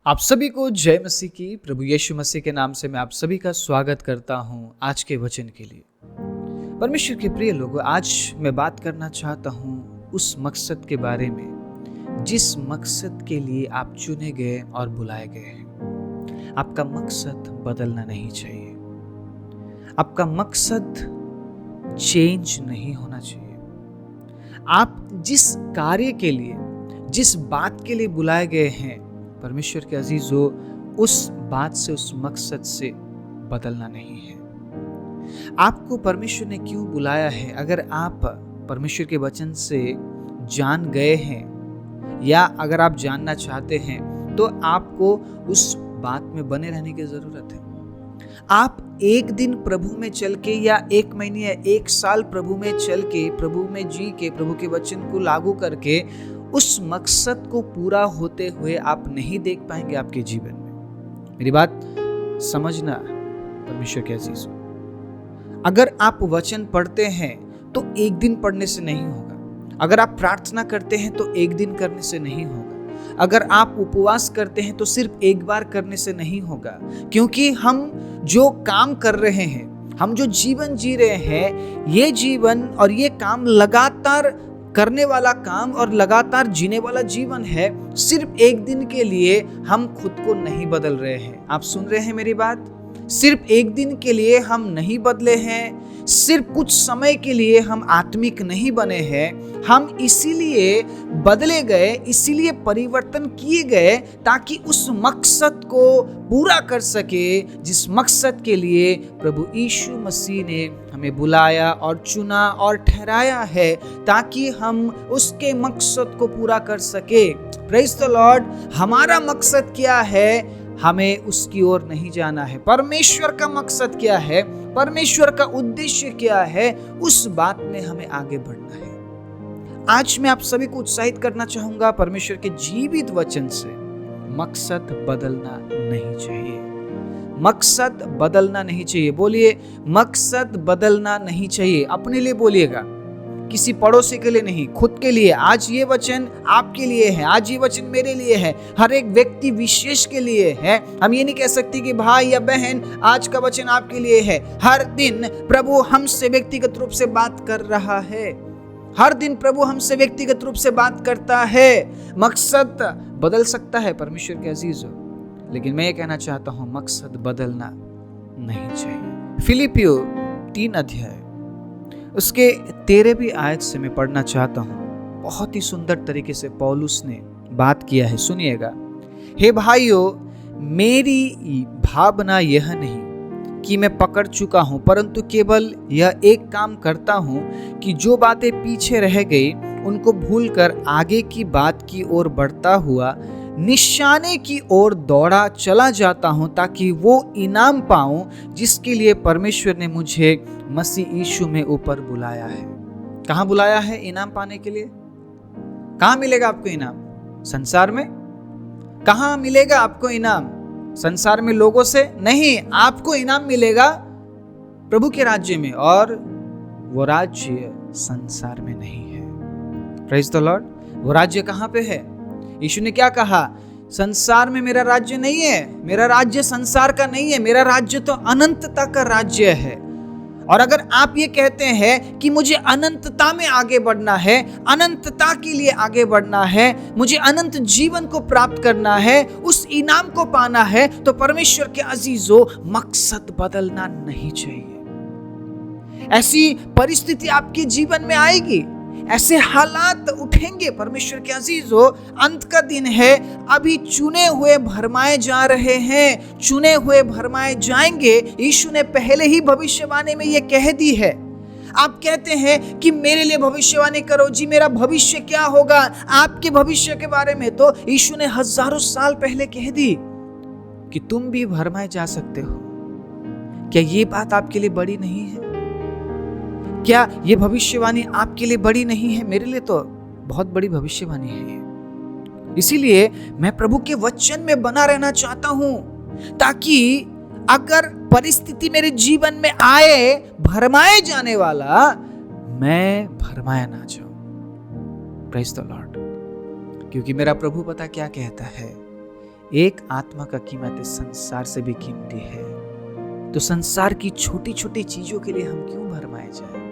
आप सभी को जय मसीह की। प्रभु यीशु मसीह के नाम से मैं आप सभी का स्वागत करता हूं आज के वचन के लिए। परमेश्वर के प्रिय लोगों, आज मैं बात करना चाहता हूं उस मकसद के बारे में जिस मकसद के लिए आप चुने गए और बुलाए गए हैं। आपका मकसद बदलना नहीं चाहिए। आपका मकसद चेंज नहीं होना चाहिए। आप जिस कार्य के लिए, जिस बात के लिए बुलाए गए हैं, परमेश्वर के अजीजों, उस बात से, उस मकसद से बदलना नहीं है। आपको परमेश्वर ने क्यों बुलाया है, अगर आप परमेश्वर के वचन से जान गए हैं या अगर आप जानना चाहते हैं, तो आपको उस बात में बने रहने की जरूरत है। आप एक दिन प्रभु में चल के या एक महीने या एक साल प्रभु में चल के, प्रभु में जी के, प्रभु के वचन को लागू करके उस मकसद को पूरा होते हुए आप नहीं देख पाएंगे आपके जीवन में। मेरी बात समझना परमेश्वर के अजीजों। अगर आप वचन पढ़ते हैं तो एक दिन पढ़ने से नहीं होगा। अगर आप प्रार्थना करते हैं तो एक दिन करने से नहीं होगा। अगर आप उपवास करते हैं तो सिर्फ एक बार करने से नहीं होगा। क्योंकि हम जो काम कर रहे हैं, हम जो जीवन जी रहे हैं, ये जीवन और ये काम लगातार करने वाला काम और लगातार जीने वाला जीवन है। सिर्फ एक दिन के लिए हम खुद को नहीं बदल रहे हैं। आप सुन रहे हैं मेरी बात? सिर्फ एक दिन के लिए हम नहीं बदले हैं। सिर्फ कुछ समय के लिए हम आत्मिक नहीं बने हैं। हम इसीलिए बदले गए, इसीलिए परिवर्तन किए गए ताकि उस मकसद को पूरा कर सके जिस मकसद के लिए प्रभु यीशु मसीह ने हमें बुलाया और चुना और ठहराया है, ताकि हम उसके मकसद को पूरा कर सके। Praise the Lord. हमारा मकसद क्या है? हमें उसकी ओर नहीं जाना है। परमेश्वर का मकसद क्या है, परमेश्वर का उद्देश्य क्या है, उस बात में हमें आगे बढ़ना है। आज मैं आप सभी को उत्साहित करना चाहूंगा परमेश्वर के जीवित वचन से। मकसद बदलना नहीं चाहिए। मकसद बदलना नहीं चाहिए। बोलिए, मकसद बदलना नहीं चाहिए। अपने लिए बोलिएगा, किसी पड़ोसी के लिए नहीं, खुद के लिए। आज ये वचन आपके लिए है, आज ये वचन मेरे लिए है, हर एक व्यक्ति विशेष के लिए है। हम ये नहीं कह सकते कि भाई या बहन आज का वचन आपके लिए है। हर दिन प्रभु हमसे व्यक्तिगत रूप से बात कर रहा है। हर दिन प्रभु हमसे व्यक्तिगत रूप से बात करता है। मकसद बदल सकता है परमेश्वर के अजीजों, लेकिन मैं ये कहना चाहता हूं, मकसद बदलना नहीं चाहिए। फिलिपियो 3 अध्याय उसके 13वीं आयत से मैं पढ़ना चाहता हूं। बहुत ही सुंदर तरीके से पौलुस ने बात किया है, सुनिएगा। हे भाइयों, मेरी भावना यह नहीं कि मैं पकड़ चुका हूं, परंतु केवल यह एक काम करता हूं कि जो बातें पीछे रह गई उनको भूलकर आगे की बात की ओर बढ़ता हुआ निशाने की ओर दौड़ा चला जाता हूं, ताकि वो इनाम पाऊं जिसके लिए परमेश्वर ने मुझे मसीह यीशु में ऊपर बुलाया है। कहां बुलाया है इनाम पाने के लिए? कहां मिलेगा आपको इनाम? संसार में? कहां मिलेगा आपको इनाम? संसार में लोगों से नहीं। आपको इनाम मिलेगा प्रभु के राज्य में, और वो राज्य संसार में नहीं है। Praise the Lord. वो राज्य कहां पे है? यीशु ने क्या कहा? संसार में मेरा राज्य नहीं है। मेरा राज्य संसार का नहीं है। मेरा राज्य तो अनंतता का राज्य है। और अगर आप ये कहते हैं कि मुझे अनंतता में आगे बढ़ना है, अनंतता के लिए आगे बढ़ना है, मुझे अनंत जीवन को प्राप्त करना है, उस इनाम को पाना है, तो परमेश्वर के अजीजों, मकसद बदलना नहीं चाहिए। ऐसी परिस्थिति आपके जीवन में आएगी, ऐसे हालात उठेंगे परमेश्वर के अजीजों। अंत का दिन है, अभी चुने हुए भरमाए जा रहे हैं, चुने हुए भरमाए जाएंगे। यीशु ने पहले ही भविष्यवाणी में ये कह दी है। आप कहते हैं कि मेरे लिए भविष्यवाणी करो जी, मेरा भविष्य क्या होगा? आपके भविष्य के बारे में तो यीशु ने हजारों साल पहले कह दी कि तुम भी भरमाए जा सकते हो। क्या ये बात आपके लिए बड़ी नहीं है? क्या ये भविष्यवाणी आपके लिए बड़ी नहीं है? मेरे लिए तो बहुत बड़ी भविष्यवाणी है। इसीलिए मैं प्रभु के वचन में बना रहना चाहता हूं, ताकि अगर परिस्थिति मेरे जीवन में आए भरमाए जाने वाला, मैं भरमाया ना जाऊं। Praise the Lord. क्योंकि मेरा प्रभु पता क्या कहता है? एक आत्मा का कीमत इस संसार से भी कीमती है। तो संसार की छोटी छोटी चीजों के लिए हम क्यों भरमाए जाए?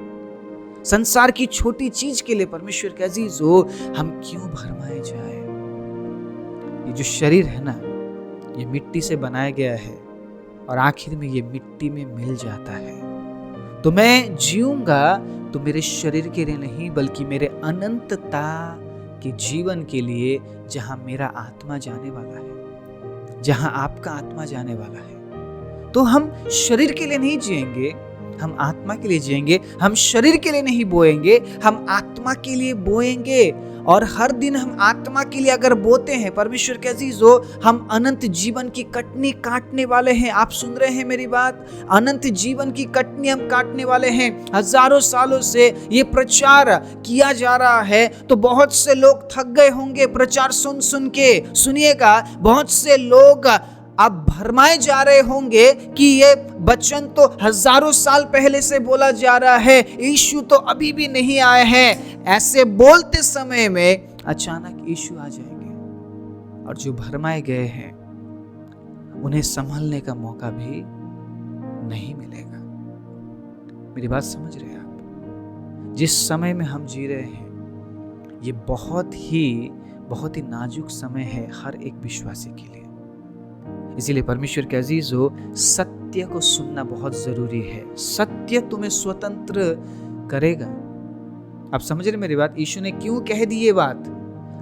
संसार की छोटी चीज के लिए परमेश्वर के अजीज हो, हम क्यों भरमाए जाए? ये जो शरीर है ना, ये मिट्टी से बनाया गया है और आखिर में ये मिट्टी में मिल जाता है। तो मैं जीऊंगा तो मेरे शरीर के लिए नहीं, बल्कि मेरे अनंतता के जीवन के लिए, जहां मेरा आत्मा जाने वाला है, जहां आपका आत्मा जाने वाला है। तो हम शरीर के लिए नहीं जिएंगे, हम आत्मा के लिए जिएंगे। हम शरीर के लिए नहीं बोएंगे, हम आत्मा के लिए बोएंगे। और हर दिन हम आत्मा के लिए अगर बोते हैं, परमेश्वर के अजीजों, हम अनंत जीवन की कटनी काटने वाले हैं। आप सुन रहे हैं मेरी बात? अनंत जीवन की कटनी हम काटने वाले हैं। हजारों सालों से ये प्रचार किया जा रहा है, तो बहुत से लोग थक गए होंगे प्रचार सुन सुन के। सुनिएगा, बहुत से लोग अब भरमाए जा रहे होंगे कि ये वचन तो हजारों साल पहले से बोला जा रहा है, यीशु तो अभी भी नहीं आए हैं। ऐसे बोलते समय में अचानक यीशु आ जाएंगे और जो भरमाए गए हैं उन्हें संभलने का मौका भी नहीं मिलेगा। मेरी बात समझ रहे हैं आप? जिस समय में हम जी रहे हैं, ये बहुत ही नाजुक समय है हर एक विश्वासी के लिए। इसीलिए परमेश्वर के अजीज हो, सत्य को सुनना बहुत जरूरी है। सत्य तुम्हें स्वतंत्र करेगा। आप समझ रहे मेरी बात? यीशु ने क्यों कह दी ये बात?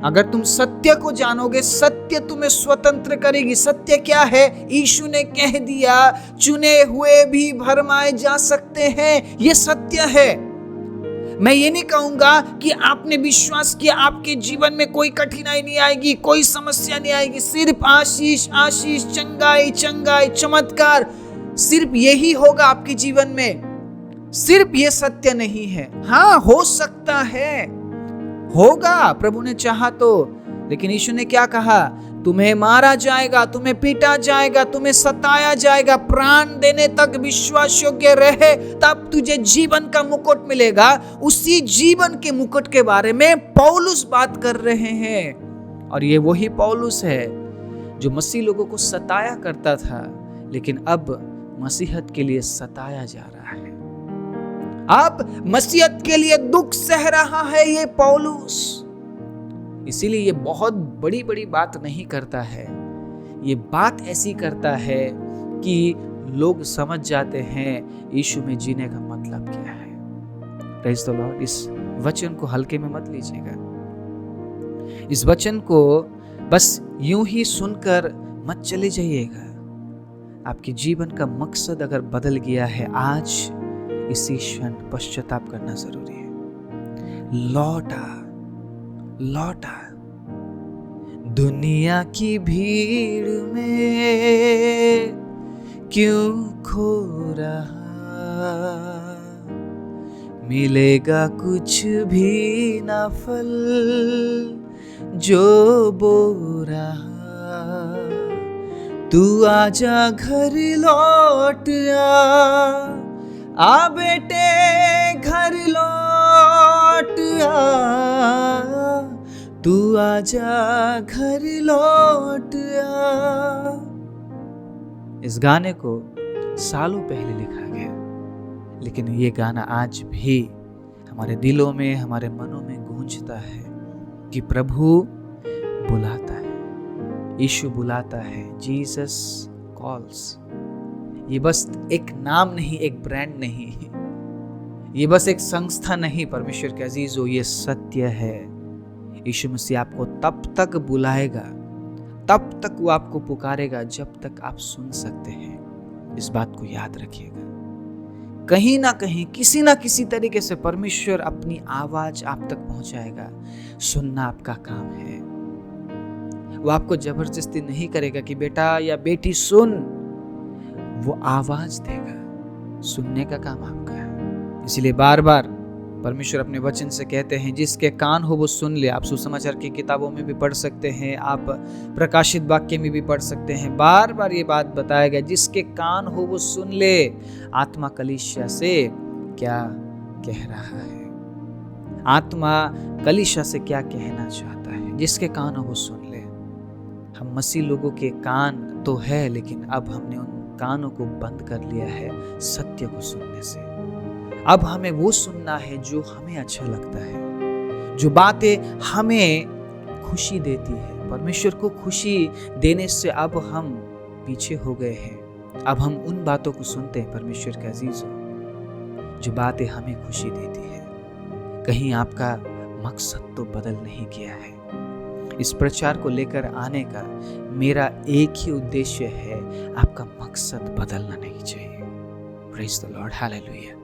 अगर तुम सत्य को जानोगे, सत्य तुम्हें स्वतंत्र करेगी। सत्य क्या है? यीशु ने कह दिया, चुने हुए भी भरमाए जा सकते हैं। ये सत्य है। मैं ये नहीं कहूंगा कि आपने विश्वास किया आपके जीवन में कोई कठिनाई नहीं आएगी, कोई समस्या नहीं आएगी, सिर्फ आशीष आशीष, चंगाई चंगाई, चमत्कार, सिर्फ यही होगा आपके जीवन में। सिर्फ ये सत्य नहीं है। हाँ, हो सकता है, होगा, प्रभु ने चाहा तो। लेकिन यीशु ने क्या कहा? तुम्हें मारा जाएगा, तुम्हें पीटा जाएगा, तुम्हें सताया जाएगा, प्राण देने तक विश्वास योग्य रहे, तब तुझे जीवन का मुकुट मिलेगा। उसी जीवन के मुकुट के बारे में पौलुस बात कर रहे हैं। और ये वही पौलुस है जो मसीह लोगों को सताया करता था, लेकिन अब मसीहत के लिए सताया जा रहा है। अब मसीहत के लिए दुख सह रहा है ये पौलुस। इसीलिए ये बहुत बड़ी बड़ी बात नहीं करता है। ये बात ऐसी करता है कि लोग समझ जाते हैं यीशु में जीने का मतलब क्या है। Praise the Lord. इस वचन को हल्के में मत लीजिएगा। इस वचन को बस यूं ही सुनकर मत चले जाइएगा। आपके जीवन का मकसद अगर बदल गया है, आज इसी क्षण पश्चाताप करना जरूरी है। लौटा दुनिया की भीड़ में क्यों खो रहा, मिलेगा कुछ भी ना फल जो बो रहा। तू आजा घर लौट आ बेटे घर लौट आ, तू आजा घर लौट आ। इस गाने को सालों पहले लिखा गया, लेकिन ये गाना आज भी हमारे दिलों में, हमारे मनों में गूंजता है कि प्रभु बुलाता है, यीशु बुलाता है। Jesus calls. ये बस एक नाम नहीं, एक ब्रांड नहीं, ये बस एक संस्था नहीं। परमेश्वर के अजीजों, ये सत्य है। यीशु मसीह आपको तब तक बुलाएगा, तब तक वो आपको पुकारेगा जब तक आप सुन सकते हैं। इस बात को याद रखिएगा। कहीं ना कहीं, किसी ना किसी तरीके से परमेश्वर अपनी आवाज आप तक पहुंचाएगा। सुनना आपका काम है। वो आपको जबरदस्ती नहीं करेगा कि बेटा या बेटी सुन। वो आवाज देगा। सुनने का काम आपका है। इसलिए बार बार परमेश्वर अपने वचन से कहते हैं, जिसके कान हो वो सुन ले। आप सुसमाचार की किताबों में भी पढ़ सकते हैं, आप प्रकाशित वाक्य में भी पढ़ सकते हैं। बार बार ये बात बताया गया, जिसके कान हो वो सुन ले। आत्मा कलीसिया से क्या कह रहा है? आत्मा कलीसिया से क्या कहना चाहता है? जिसके कान हो वो सुन ले। हम मसीह लोगों के कान तो है, लेकिन अब हमने उन कानों को बंद कर लिया है सत्य को सुनने से। अब हमें वो सुनना है जो हमें अच्छा लगता है, जो बातें हमें खुशी देती है। परमेश्वर को खुशी देने से अब हम पीछे हो गए हैं। अब हम उन बातों को सुनते हैं परमेश्वर के अजीजों, जो बातें हमें खुशी देती है। कहीं आपका मकसद तो बदल नहीं गया है। इस प्रचार को लेकर आने का मेरा एक ही उद्देश्य है, आपका मकसद बदलना नहीं चाहिए। Praise the Lord, hallelujah.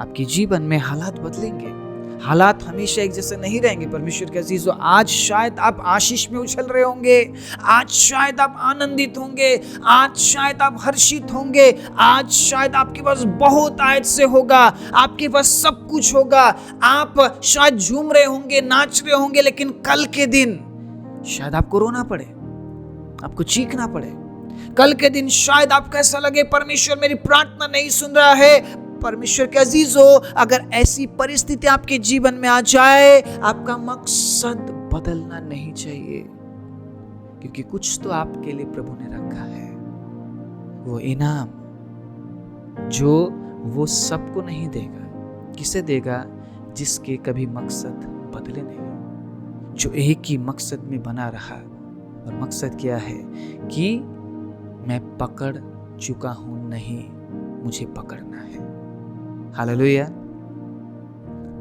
आपके जीवन में हालात बदलेंगे, हालात हमेशा एक जैसे नहीं रहेंगे। परमेश्वर के अजीजों, आज शायद आप आशीष में उछल रहे होंगे, आज शायद आप आनंदित होंगे, आज शायद आप हर्षित होंगे, आज शायद आपके पास बहुत आयत से होगा, आपके पास सब कुछ होगा, आप शायद झूम रहे होंगे, नाच रहे होंगे, लेकिन कल के दिन शायद आपको रोना पड़े, आपको चीखना पड़े। कल के दिन शायद आपको ऐसा लगे परमेश्वर मेरी प्रार्थना नहीं सुन रहा है। परमेश्वर के अजीजों, अगर ऐसी परिस्थिति आपके जीवन में आ जाए, आपका मकसद बदलना नहीं चाहिए, क्योंकि कुछ तो आपके लिए प्रभु ने रखा है। वो इनाम जो वो सबको नहीं देगा, किसे देगा? जिसके कभी मकसद बदले नहीं, जो एक ही मकसद में बना रहा। और मकसद क्या है? कि मैं पकड़ चुका हूं, नहीं मुझे पकड़ना है। हालेलुया।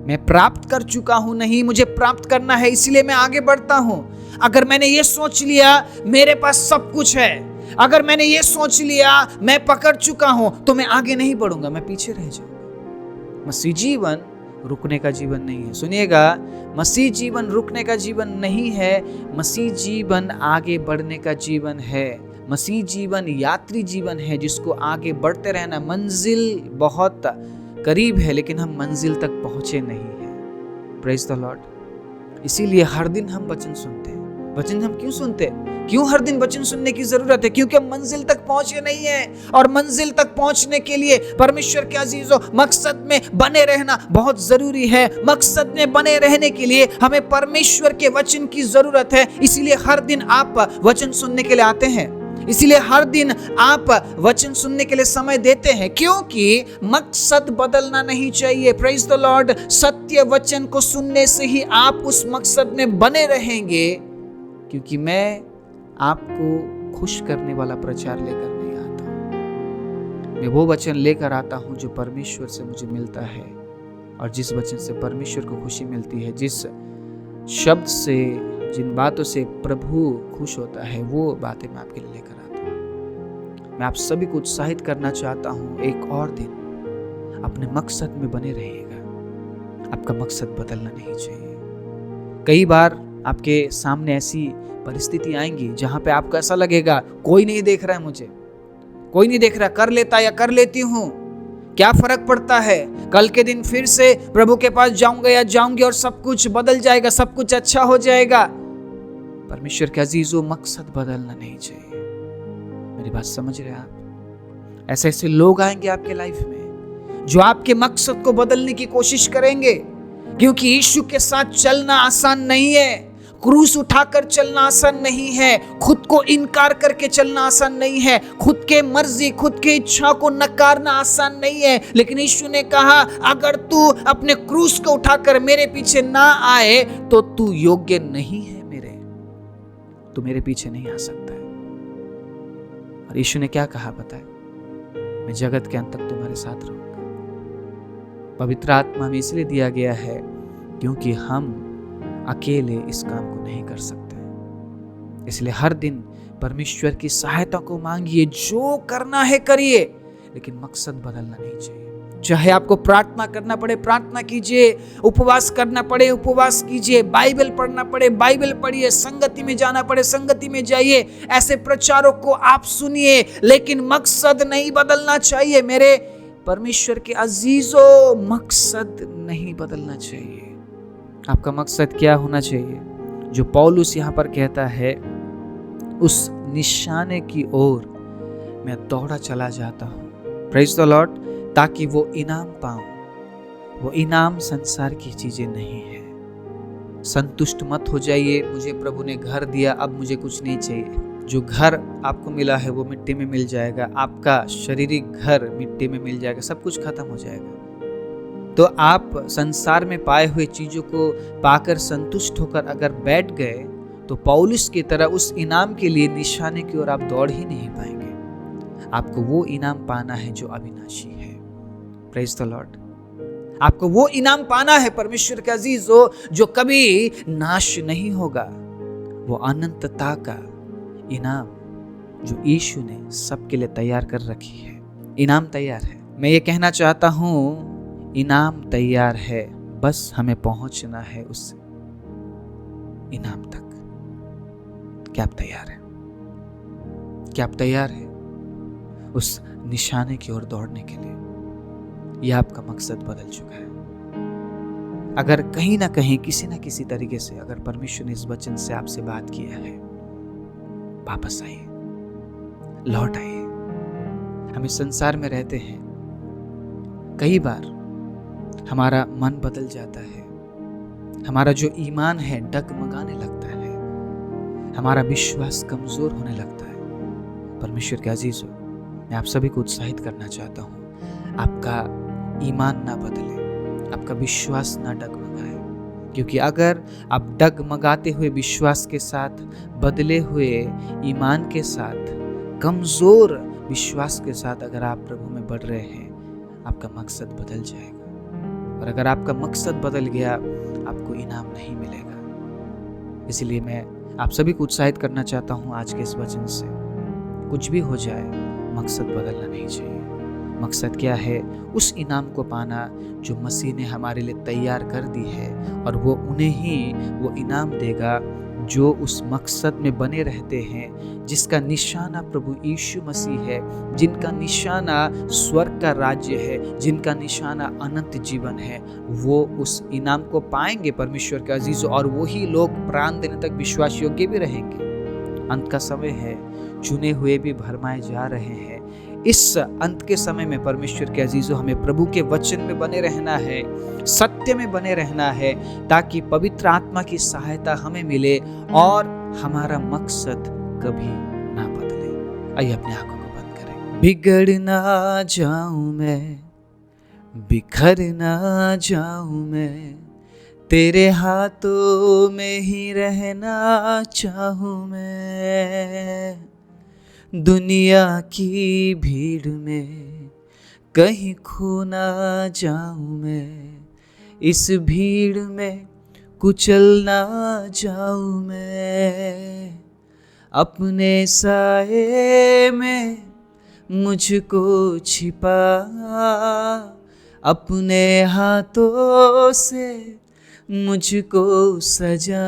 मैं प्राप्त कर चुका हूं, नहीं मुझे प्राप्त करना है, इसीलिए मैं आगे बढ़ता हूं। अगर मैंने ये सोच लिया मेरे पास सब कुछ है, अगर मैंने ये सोच लिया मैं पकड़ चुका हूं, तो मैं आगे नहीं बढ़ूंगा, मैं पीछे रह जाऊंगा। मसीह जीवन रुकने का जीवन नहीं है। सुनिएगा, मसीह जीवन रुकने का जीवन नहीं है, मसीह जीवन आगे बढ़ने का जीवन है। मसीह जीवन यात्री जीवन है, जिसको आगे बढ़ते रहना। मंजिल बहुत करीब है, लेकिन हम मंजिल तक पहुंचे नहीं हैं। Praise the Lord. इसीलिए हर दिन हम वचन सुनते हैं। वचन हम क्यों सुनते हैं? क्यों हर दिन वचन सुनने की जरूरत है? क्योंकि हम मंजिल तक पहुंचे नहीं हैं, और मंजिल तक पहुंचने के लिए परमेश्वर के अजीजों मकसद में बने रहना बहुत जरूरी है। मकसद में बने रहने के लिए हमें परमेश्वर के वचन की जरूरत है। इसीलिए हर दिन आप वचन सुनने के लिए आते हैं, इसीलिए हर दिन आप वचन सुनने के लिए समय देते हैं, क्योंकि मकसद बदलना नहीं चाहिए। Praise the Lord. सत्य वचन को सुनने से ही आप उस मकसद में बने रहेंगे, क्योंकि मैं आपको खुश करने वाला प्रचार लेकर नहीं आता। मैं वो वचन लेकर आता हूं जो परमेश्वर से मुझे मिलता है, और जिस वचन से परमेश्वर को खुशी मिलती है, जिस शब्द से, जिन बातों से प्रभु खुश होता है, वो बातें मैं आपके लिए लेकर आता हूं। मैं आप सभी को उत्साहित करना चाहता हूं, एक और दिन अपने मकसद में बने रहिएगा। आपका मकसद बदलना नहीं चाहिए। कई बार आपके सामने ऐसी परिस्थिति आएंगी जहां पे आपको ऐसा लगेगा कोई नहीं देख रहा है, मुझे कोई नहीं देख रहा, कर लेता या कर लेती हूं, क्या फर्क पड़ता है, कल के दिन फिर से प्रभु के पास जाऊंगा या जाऊंगी और सब कुछ बदल जाएगा, सब कुछ अच्छा हो जाएगा। परमेश्वर के अजीजों, मकसद बदलना नहीं चाहिए। मेरी बात समझ रहे हैं आप? ऐसे ऐसे लोग आएंगे आपके लाइफ में जो आपके मकसद को बदलने की कोशिश करेंगे, क्योंकि यीशु के साथ चलना आसान नहीं है। क्रूस उठाकर चलना आसान नहीं है, खुद को इनकार करके चलना आसान नहीं है, खुद के मर्जी, खुद के इच्छा को नकारना आसान नहीं है। लेकिन यीशु ने कहा, अगर तू अपने क्रूस को उठाकर मेरे पीछे ना आए तो तू योग्य नहीं है मेरे, तू मेरे पीछे नहीं आ सकता है। और यीशु ने क्या कहा पता है? मैं जगत के अंत तक तुम्हारे साथ रहूंगा। पवित्र आत्मा हमें इसलिए दिया गया है क्योंकि हम अकेले इस काम को नहीं कर सकते। इसलिए हर दिन परमेश्वर की सहायता को मांगिए, जो करना है करिए, लेकिन मकसद बदलना नहीं चाहिए। चाहे आपको प्रार्थना करना पड़े प्रार्थना कीजिए, उपवास करना पड़े उपवास कीजिए, बाइबल पढ़ना पड़े बाइबल पढ़िए, संगति में जाना पड़े संगति में जाइए। ऐसे प्रचारों को आप सुनिए, लेकिन मकसद नहीं बदलना चाहिए। मेरे परमेश्वर के अजीजों, मकसद नहीं बदलना चाहिए। आपका मकसद क्या होना चाहिए? जो पौलुस यहाँ पर कहता है, उस निशाने की ओर मैं दौड़ा चला जाता हूँ। Praise the Lord. ताकि वो इनाम पाऊं। वो इनाम संसार की चीजें नहीं है। संतुष्ट मत हो जाइए, मुझे प्रभु ने घर दिया, अब मुझे कुछ नहीं चाहिए। जो घर आपको मिला है वो मिट्टी में मिल जाएगा, आपका शारीरिक घर मिट्टी में मिल जाएगा, सब कुछ खत्म हो जाएगा। तो आप संसार में पाए हुए चीजों को पाकर संतुष्ट होकर अगर बैठ गए तो पौलुस की तरह उस इनाम के लिए निशाने की ओर आप दौड़ ही नहीं पाएंगे। आपको वो इनाम पाना है जो अविनाशी है। Praise the Lord. आपको वो इनाम पाना है परमेश्वर के अजीजों, जो कभी नाश नहीं होगा, वो अनंतता का इनाम जो यीशु ने सबके लिए तैयार कर रखी है। इनाम तैयार है। मैं ये कहना चाहता हूं, इनाम तैयार है, बस हमें पहुंचना है उस इनाम तक। क्या आप तैयार हैं? क्या आप तैयार हैं उस निशाने की ओर दौड़ने के लिए? यह आपका मकसद बदल चुका है। अगर कहीं ना कहीं किसी ना किसी तरीके से अगर परमेश्वर ने इस वचन से आपसे बात किया है, वापस आइए, लौट आइए। हम इस संसार में रहते हैं, कई बार हमारा मन बदल जाता है, हमारा जो ईमान है डगमगाने लगता है, हमारा विश्वास कमजोर होने लगता है। परमेश्वर के अजीजों, मैं आप सभी को उत्साहित करना चाहता हूं, आपका ईमान ना बदले, आपका विश्वास ना डगमगाए। क्योंकि अगर आप डगमगाते हुए विश्वास के साथ, बदले हुए ईमान के साथ, कमजोर विश्वास के साथ अगर आप प्रभु में बढ़ रहे हैं, आपका मकसद बदल जाएगा। और अगर आपका मकसद बदल गया, आपको इनाम नहीं मिलेगा। इसलिए मैं आप सभी को उत्साहित करना चाहता हूं आज के इस वचन से, कुछ भी हो जाए मकसद बदलना नहीं चाहिए। मकसद क्या है? उस इनाम को पाना जो मसीह ने हमारे लिए तैयार कर दी है, और वो उन्हें ही वो इनाम देगा जो उस मकसद में बने रहते हैं, जिसका निशाना प्रभु यीशु मसीह है, जिनका निशाना स्वर्ग का राज्य है, जिनका निशाना अनंत जीवन है। वो उस इनाम को पाएंगे परमेश्वर के अजीजों, और वही लोग प्राण देने तक विश्वास योग्य भी रहेंगे। अंत का समय है, चुने हुए भी भरमाए जा रहे हैं। इस अंत के समय में परमेश्वर के अजीजों, हमें प्रभु के वचन में बने रहना है, सत्य में बने रहना है, ताकि पवित्र आत्मा की सहायता हमें मिले और हमारा मकसद कभी ना बदले। आइए अपनी आंखों को बंद करें। बिगड़ ना जाऊं मैं, बिखर ना जाऊं मैं, तेरे हाथों में ही रहना चाहूं मैं। दुनिया की भीड़ में कहीं खो ना जाऊं मैं, इस भीड़ में कुचल ना जाऊं मैं। अपने साए में मुझको छिपा, अपने हाथों से मुझको सजा,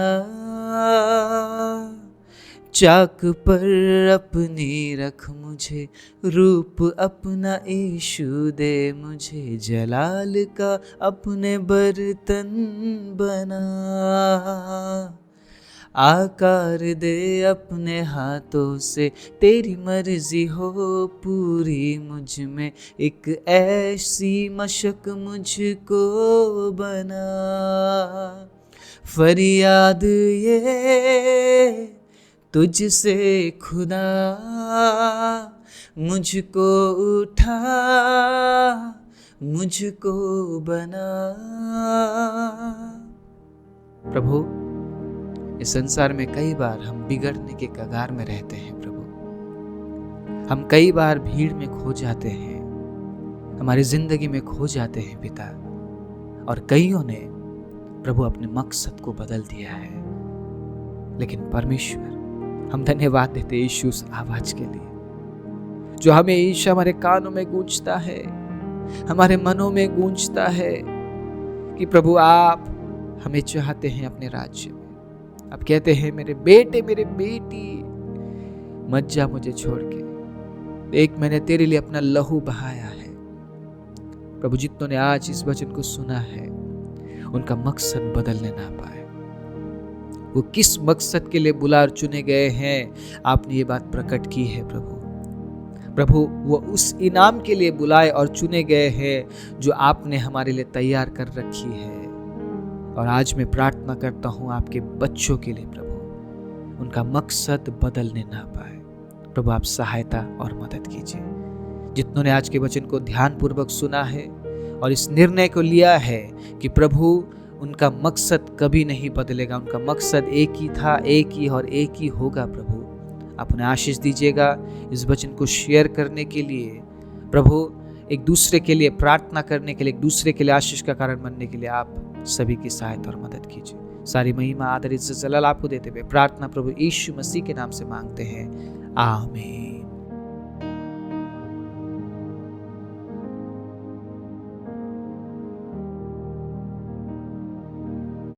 चाक पर अपनी रख मुझे, रूप अपना यीशु दे मुझे, जलाल का अपने बर्तन बना, आकार दे अपने हाथों से, तेरी मर्जी हो पूरी मुझ में, एक ऐसी मशक मुझको बना। फरियाद ये तुझसे खुदा, मुझको उठा, मुझको बना। प्रभु, इस संसार में कई बार हम बिगड़ने के कगार में रहते हैं प्रभु। हम कई बार भीड़ में खो जाते हैं, हमारी जिंदगी में खो जाते हैं पिता। और कईयों ने प्रभु अपने मकसद को बदल दिया है। लेकिन परमेश्वर, हम धन्यवाद देते हैं यीशु उस आवाज के लिए जो हमेशा हमारे कानों में गूंजता है, हमारे मनों में गूंजता है कि प्रभु आप हमें चाहते हैं अपने राज्य में। आप कहते हैं मेरे बेटे मेरे बेटी मत जा मुझे छोड़ के, एक मैंने तेरे लिए अपना लहू बहाया है। प्रभु, जितनों ने आज इस वचन को सुना है उनका मकसद बदलने ना पाए। वो किस मकसद के लिए बुला और चुने गए हैं, आपने ये बात प्रकट की है प्रभु। प्रभु, वो उस इनाम के लिए बुलाए और चुने गए हैं जो आपने हमारे लिए तैयार कर रखी है। और आज मैं प्रार्थना करता हूँ आपके बच्चों के लिए प्रभु, उनका मकसद बदलने ना पाए। प्रभु आप सहायता और मदद कीजिए। जितनों ने आज के वचन को ध्यानपूर्वक सुना है और इस निर्णय को लिया है कि प्रभु उनका मकसद कभी नहीं बदलेगा, उनका मकसद एक ही था, एक ही और एक ही होगा, प्रभु आप उन्हें आशीष दीजिएगा। इस वचन को शेयर करने के लिए प्रभु, एक दूसरे के लिए प्रार्थना करने के लिए, एक दूसरे के लिए आशीष का कारण बनने के लिए आप सभी की सहायता और मदद कीजिए। सारी महिमा, आदर, इज्जत, जलाल आपको देते हुए प्रार्थना प्रभु यीशु मसीह के नाम से मांगते हैं, आमीन।